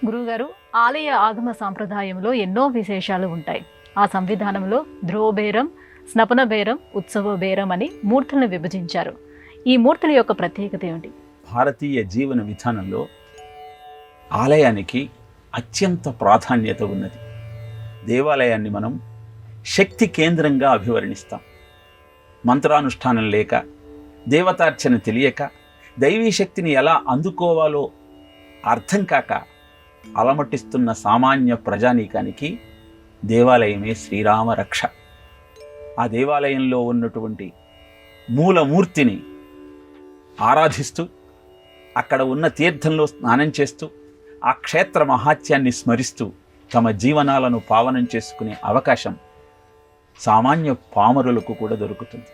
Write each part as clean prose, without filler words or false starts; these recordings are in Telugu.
గురువుగారు, ఆలయ ఆగమ సాంప్రదాయంలో ఎన్నో విశేషాలు ఉంటాయి. ఆ సంవిధానంలో ధ్రువబేరం, స్నపన బేరం, ఉత్సవ బేరం అని మూర్తులను విభజించారు. ఈ మూర్తుల యొక్క ప్రత్యేకత ఏమిటి? భారతీయ జీవన విధానంలో ఆలయానికి అత్యంత ప్రాధాన్యత ఉన్నది. దేవాలయాన్ని మనం శక్తి కేంద్రంగా అభివర్ణిస్తాం. మంత్రానుష్ఠానం లేక, దేవతార్చన తెలియక, దైవీ శక్తిని ఎలా అందుకోవాలో అర్థం కాక అలమటిస్తున్న సామాన్య ప్రజానీకానికి దేవాలయమే శ్రీరామ రక్ష. ఆ దేవాలయంలో ఉన్నటువంటి మూలమూర్తిని ఆరాధిస్తూ, అక్కడ ఉన్న తీర్థంలో స్నానం చేస్తూ, ఆ క్షేత్ర మహాత్యాన్ని స్మరిస్తూ తమ జీవనాలను పావనం చేసుకునే అవకాశం సామాన్య పామరులకు కూడా దొరుకుతుంది.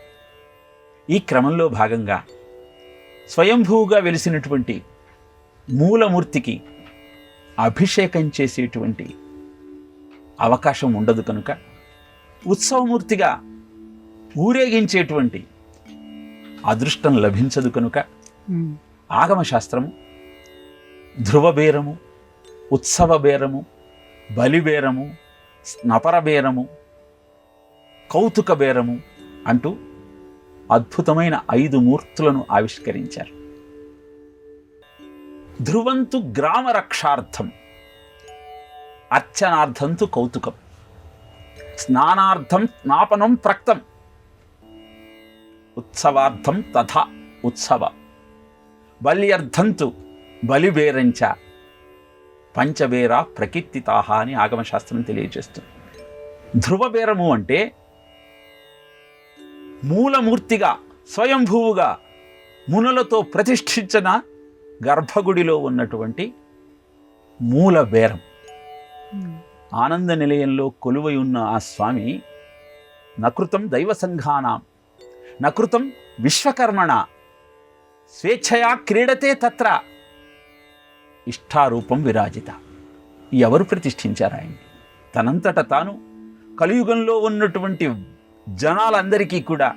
ఈ క్రమంలో భాగంగా స్వయంభూగా వెలిసినటువంటి మూలమూర్తికి అభిషేకం చేసేటువంటి అవకాశం ఉండదు కనుక, ఉత్సవమూర్తిగా ఊరేగించేటువంటి అదృష్టం లభించదు కనుక, ఆగమశాస్త్రము ధ్రువబేరము, ఉత్సవ బేరము, బలిబేరము, స్నపర బేరము, కౌతుక బేరము అంటూ అద్భుతమైన 5 మూర్తులను ఆవిష్కరించారు. ధ్రువంతు గ్రామ రక్షార్థం, అర్చనార్థంతు కౌతుకం, స్నానార్థం స్నాపనం ప్రక్తం, ఉత్సవార్థం తథా ఉత్సవ, బల్యర్థంతు బలిబేరంచ, పంచబేర ప్రకీర్తితాహ అని ఆగమశాస్త్రం తెలియజేస్తుంది. ధ్రువబేరము అంటే మూలమూర్తిగా స్వయంభూవుగా మునులతో ప్రతిష్ఠించిన గర్భగుడిలో ఉన్నటువంటి మూల బేరం. ఆనంద నిలయంలో కొలువై ఉన్న ఆ స్వామి నకృతం దైవ సంఘానాం, నకృతం విశ్వకర్మణ, స్వేచ్ఛయా క్రీడతే తత్ర ఇష్టారూపం విరాజిత. ఎవరు ప్రతిష్ఠించారు ఆయన్ని? తనంతట తాను కలియుగంలో ఉన్నటువంటి జనాలందరికీ కూడా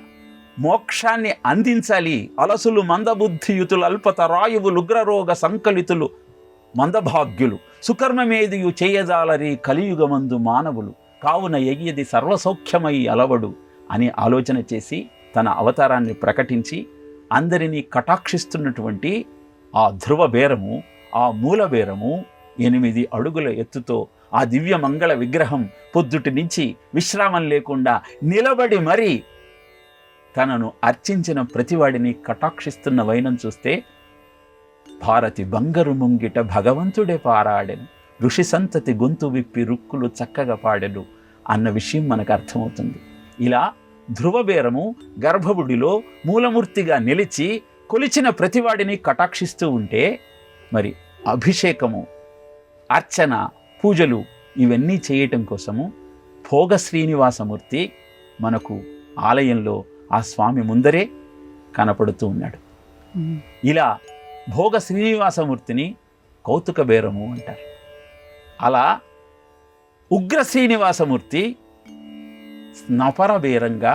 మోక్షాన్ని అందించాలి. అలసులు మందబుద్ధియుతులు, అల్పత రాయువులు, ఉగ్రరోగ సంకలితులు, మందభాగ్యులు, సుకర్మమేదియు చేయజాలరి కలియుగమందు మానవులు, కావున ఎయ్యది సర్వసౌఖ్యమై అలవడు అని ఆలోచన చేసి తన అవతారాన్ని ప్రకటించి అందరినీ కటాక్షిస్తున్నటువంటి ఆ ధ్రువ బేరము, ఆ మూల బేరము 8 అడుగుల ఎత్తుతో ఆ దివ్య మంగళ విగ్రహం పొద్దుటి నుంచి విశ్రామం లేకుండా నిలబడి మరీ తనను అర్చించిన ప్రతివాడిని కటాక్షిస్తున్న వైనం చూస్తే, భారతి బంగారు ముంగిట భగవంతుడే పారాడెను, ఋషి సంతతి గొంతు విప్పి రుక్కులు చక్కగా పాడెను అన్న విషయం మనకు అర్థమవుతుంది. ఇలా ధ్రువబేరము గర్భగుడిలో మూలమూర్తిగా నిలిచి కొలిచిన ప్రతివాడిని కటాక్షిస్తూ ఉంటే, మరి అభిషేకము, అర్చన, పూజలు ఇవన్నీ చేయటం కోసము భోగ శ్రీనివాసమూర్తి మనకు ఆలయంలో ఆ స్వామి ముందరే కనపడుతూ ఉన్నాడు. ఇలా భోగ శ్రీనివాసమూర్తిని కౌతుక బేరము అంటారు. అలా ఉగ్ర శ్రీనివాసమూర్తి స్నపర బేరంగా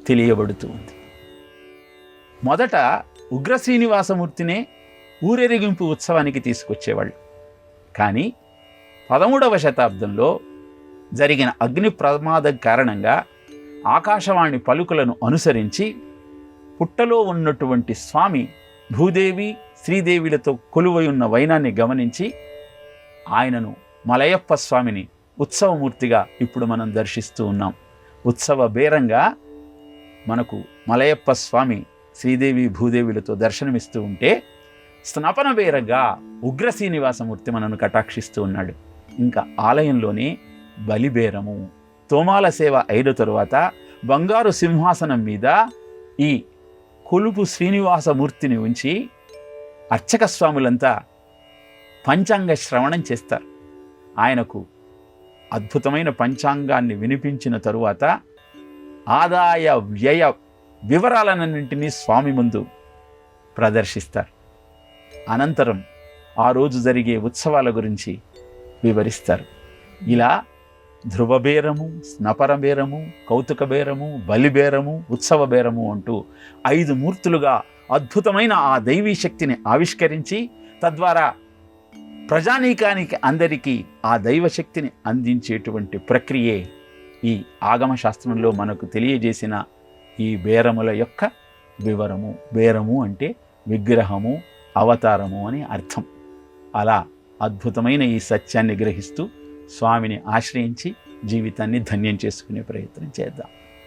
తెలియబడుతూ ఉంది. మొదట ఉగ్ర శ్రీనివాసమూర్తినే ఊరేగింపు ఉత్సవానికి తీసుకొచ్చేవాళ్ళు. కానీ 13వ శతాబ్దంలో జరిగిన అగ్ని ప్రమాదం కారణంగా ఆకాశవాణి పలుకులను అనుసరించి పుట్టలో ఉన్నటువంటి స్వామి భూదేవి, శ్రీదేవిలతో కొలువై ఉన్న వైనాన్ని గమనించి ఆయనను మలయప్ప స్వామిని ఉత్సవమూర్తిగా ఇప్పుడు మనం దర్శిస్తూ ఉన్నాం. ఉత్సవ బేరంగా మనకు మలయప్ప స్వామి శ్రీదేవి భూదేవిలతో దర్శనమిస్తూ ఉంటే, స్నపన బేరంగా ఉగ్ర శ్రీనివాసమూర్తి మనను కటాక్షిస్తూ ఉన్నాడు. ఇంకా ఆలయంలోనే బలిబేరము, తోమాల సేవ అయిన తరువాత బంగారు సింహాసనం మీద ఈ కొలుపు శ్రీనివాసమూర్తిని ఉంచి అర్చక స్వాములంతా పంచాంగ శ్రవణం చేస్తారు. ఆయనకు అద్భుతమైన పంచాంగాన్ని వినిపించిన తరువాత ఆదాయ వ్యయ వివరాలన్నింటినీ స్వామి ముందు ప్రదర్శిస్తారు. అనంతరం ఆ రోజు జరిగే ఉత్సవాల గురించి వివరిస్తారు. ఇలా ధ్రువబేరము, స్నపర బేరము, కౌతుక బేరము, బలిబేరము, ఉత్సవ బేరము అంటూ 5 మూర్తులుగా అద్భుతమైన ఆ దైవీ శక్తిని ఆవిష్కరించి, తద్వారా ప్రజానీకానికి అందరికీ ఆ దైవశక్తిని అందించేటువంటి ప్రక్రియే ఈ ఆగమ శాస్త్రంలో మనకు తెలియజేసిన ఈ బేరముల యొక్క వివరము. బేరము అంటే విగ్రహము, అవతారము అని అర్థం. అలా అద్భుతమైన ఈ సత్యాన్ని గ్రహిస్తూ స్వామిని ఆశ్రయించి జీవితాన్ని ధన్యం చేసుకునే ప్రయత్నం చేద్దాం.